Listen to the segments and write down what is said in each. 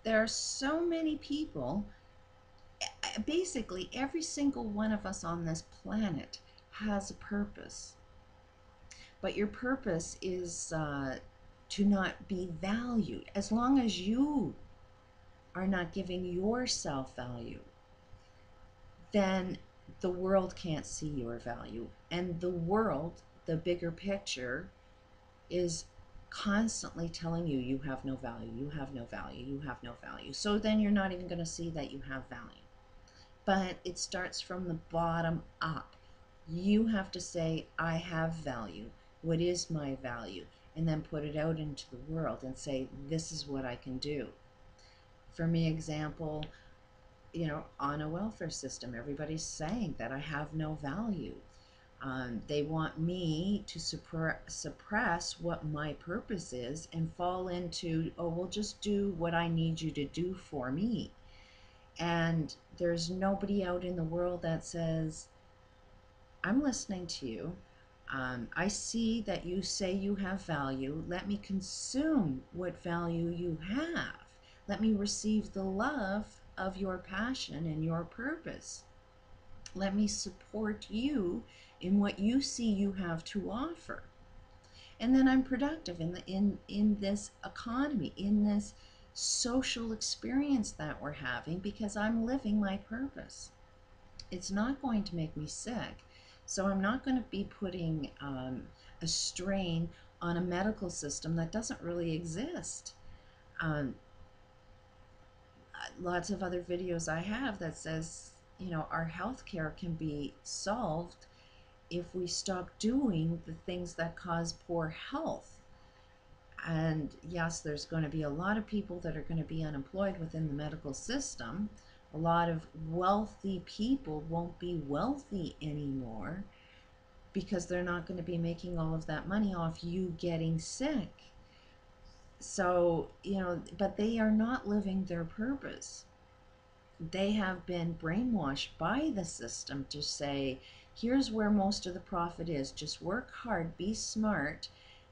There are so many people, basically every single one of us on this planet has a purpose. But your purpose is to not be valued. As long as you are not giving yourself value, then the world can't see your value. And the world, the bigger picture, is constantly telling you you have no value, you have no value, you have no value. So then you're not even going to see that you have value. But it starts from the bottom up. You have to say, I have value. What is my value? And then put it out into the world and say, this is what I can do. For me, example, on a welfare system, everybody's saying that I have no value. They want me to suppress what my purpose is and fall into, oh, well, just do what I need you to do for me. And there's nobody out in the world that says, I'm listening to you. I see that you say you have value. Let me consume what value you have. Let me receive the love of your passion and your purpose. Let me support you in what you see you have to offer. And then I'm productive in this economy, in this social experience that we're having, because I'm living my purpose. It's not going to make me sick. So I'm not going to be putting a strain on a medical system that doesn't really exist. Lots of other videos I have that says, our healthcare can be solved if we stop doing the things that cause poor health. And yes, there's going to be a lot of people that are going to be unemployed within the medical system. A lot of wealthy people won't be wealthy anymore because they're not going to be making all of that money off you getting sick. So, but they are not living their purpose. They have been brainwashed by the system to say, here's where most of the profit is. Just work hard, be smart,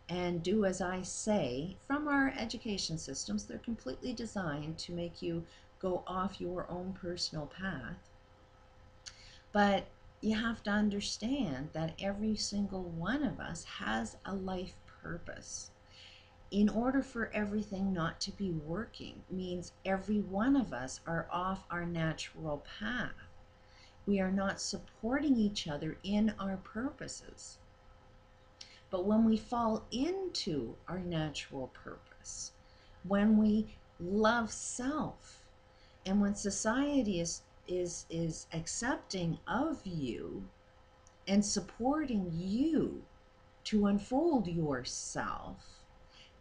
and do as I say. From our education systems, they're completely designed to make you go off your own personal path. But you have to understand that every single one of us has a life purpose. In order for everything not to be working means every one of us are off our natural path. We are not supporting each other in our purposes. But when we fall into our natural purpose, when we love self, and when society is accepting of you and supporting you to unfold yourself,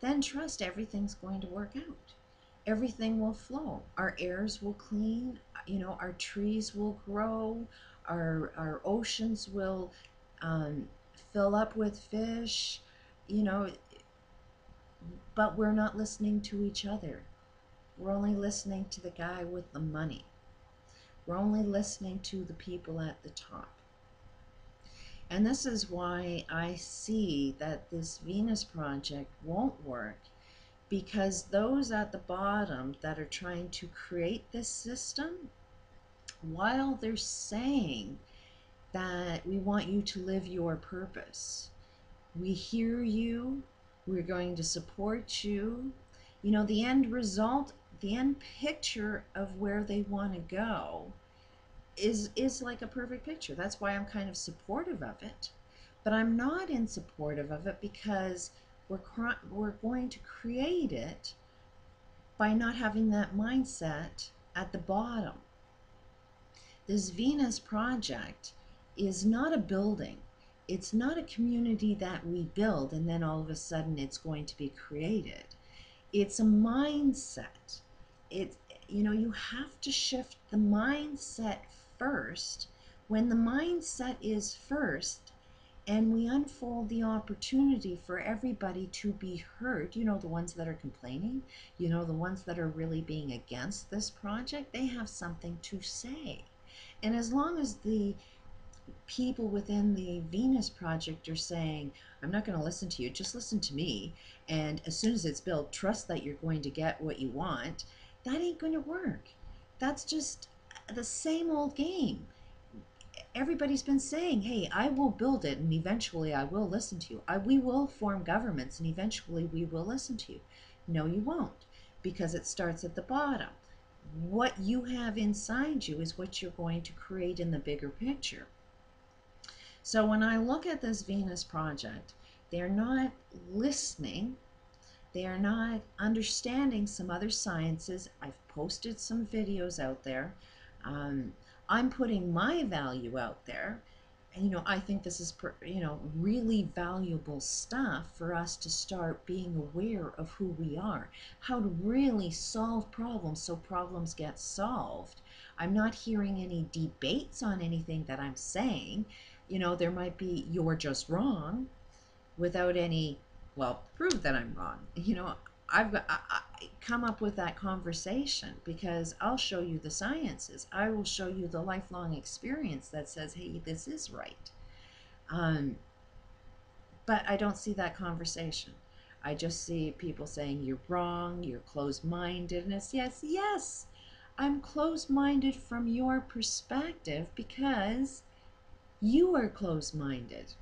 then trust everything's going to work out. Everything will flow. Our airs will clean, our trees will grow, our oceans will fill up with fish, but we're not listening to each other. We're only listening to the guy with the money. We're only listening to the people at the top. And this is why I see that this Venus project won't work, because those at the bottom that are trying to create this system, while they're saying that we want you to live your purpose, we hear you, we're going to support you, the end result, the end picture of where they want to go is like a perfect picture. That's why I'm kind of supportive of it. But I'm not in supportive of it because we're going to create it by not having that mindset at the bottom. This Venus project is not a building. It's not a community that we build and then all of a sudden it's going to be created. It's a mindset. You have to shift the mindset first. When the mindset is first and we unfold the opportunity for everybody to be heard, the ones that are complaining, the ones that are really being against this project, they have something to say. And as long as the people within the Venus project are saying, I'm not going to listen to you, just listen to me, and as soon as it's built, trust that you're going to get what you want, That ain't going to work. That's just the same old game. Everybody's been saying, hey, I will build it and eventually I will listen to you. We will form governments and eventually we will listen to you. No, you won't, because it starts at the bottom. What you have inside you is what you're going to create in the bigger picture. So when I look at this Venus project, they're not listening. They are not understanding some other sciences. I've posted some videos out there. I'm putting my value out there. And, I think this is, really valuable stuff for us to start being aware of who we are, how to really solve problems so problems get solved. I'm not hearing any debates on anything that I'm saying. There might be, you're just wrong, without any, well, prove that I'm wrong. I come up with that conversation because I'll show you the sciences. I will show you the lifelong experience that says, hey, this is right. But I don't see that conversation. I just see people saying, you're wrong, you're closed-minded. And it's yes, I'm closed-minded from your perspective because you are closed-minded.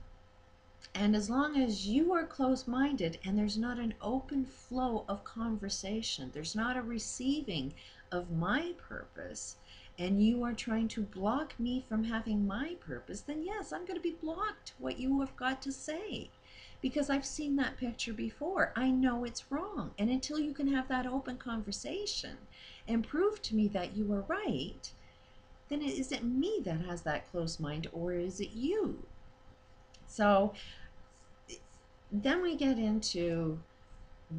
And as long as you are closed-minded and there's not an open flow of conversation, there's not a receiving of my purpose, and you are trying to block me from having my purpose, then yes, I'm going to be blocked what you have got to say. Because I've seen that picture before. I know it's wrong. And until you can have that open conversation and prove to me that you are right, then is it me that has that closed mind or is it you? So then we get into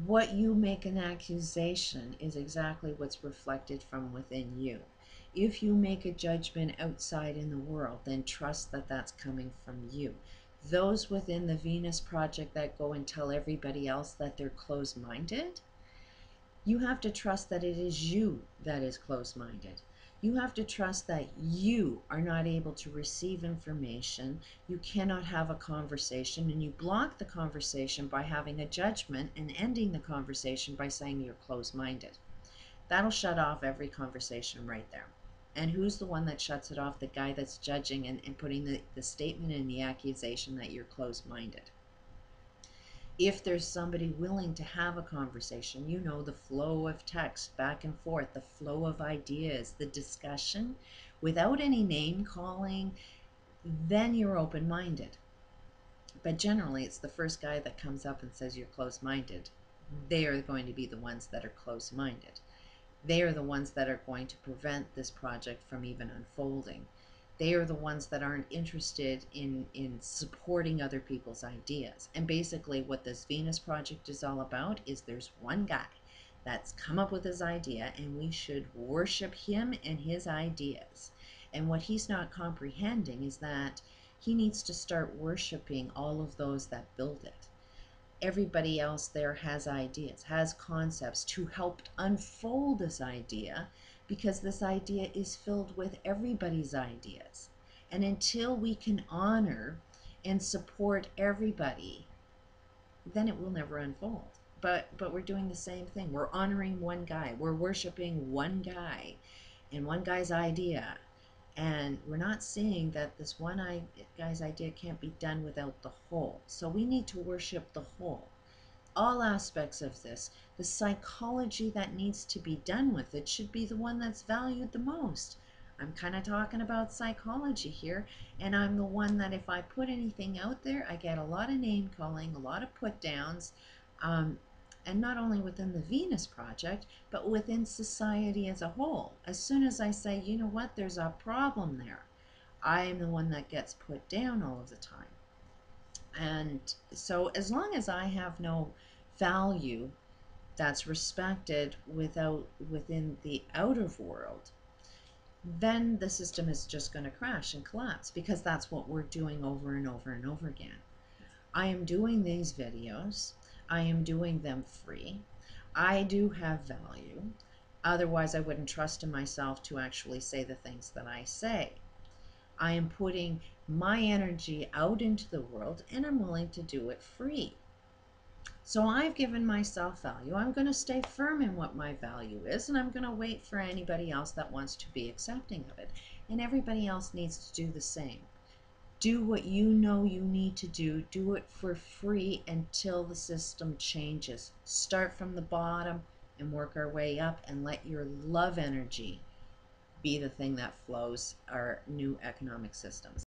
what you make an accusation is exactly what's reflected from within you. If you make a judgment outside in the world, then trust that that's coming from you. Those within the Venus project that go and tell everybody else that they're closed-minded, you have to trust that it is you that is closed-minded. You have to trust that you are not able to receive information. You cannot have a conversation, and you block the conversation by having a judgment and ending the conversation by saying you're closed-minded. That'll shut off every conversation right there. And who's the one that shuts it off? The guy that's judging and putting the statement and the accusation that you're closed-minded. If there's somebody willing to have a conversation, the flow of text back and forth, the flow of ideas, the discussion, without any name calling, then you're open-minded. But generally, it's the first guy that comes up and says you're closed-minded. They are going to be the ones that are closed-minded. They are the ones that are going to prevent this project from even unfolding. They are the ones that aren't interested in supporting other people's ideas. And basically what this Venus project is all about is there's one guy that's come up with his idea and we should worship him and his ideas. And what he's not comprehending is that he needs to start worshiping all of those that build it. Everybody else there has ideas, has concepts to help unfold this idea, because this idea is filled with everybody's ideas. And until we can honor and support everybody, then it will never unfold. But we're doing the same thing. We're honoring one guy. We're worshiping one guy and one guy's idea. And we're not seeing that this one guy's idea can't be done without the whole. So we need to worship the whole. All aspects of this, the psychology that needs to be done with it should be the one that's valued the most. I'm kind of talking about psychology here, and I'm the one that if I put anything out there, I get a lot of name calling, a lot of put downs, and not only within the Venus project, but within society as a whole. As soon as I say, you know what, there's a problem there, I am the one that gets put down all of the time. And so as long as I have no value that's respected within the outer world, then the system is just going to crash and collapse, because that's what we're doing over and over and over again. I am doing these videos. I am doing them free. I do have value. Otherwise, I wouldn't trust in myself to actually say the things that I say. I am putting my energy out into the world, and I'm willing to do it free. So I've given myself value. I'm going to stay firm in what my value is, and I'm going to wait for anybody else that wants to be accepting of it. And everybody else needs to do the same. Do what you know you need to do. Do it for free until the system changes. Start from the bottom and work our way up, and let your love energy be the thing that flows our new economic systems.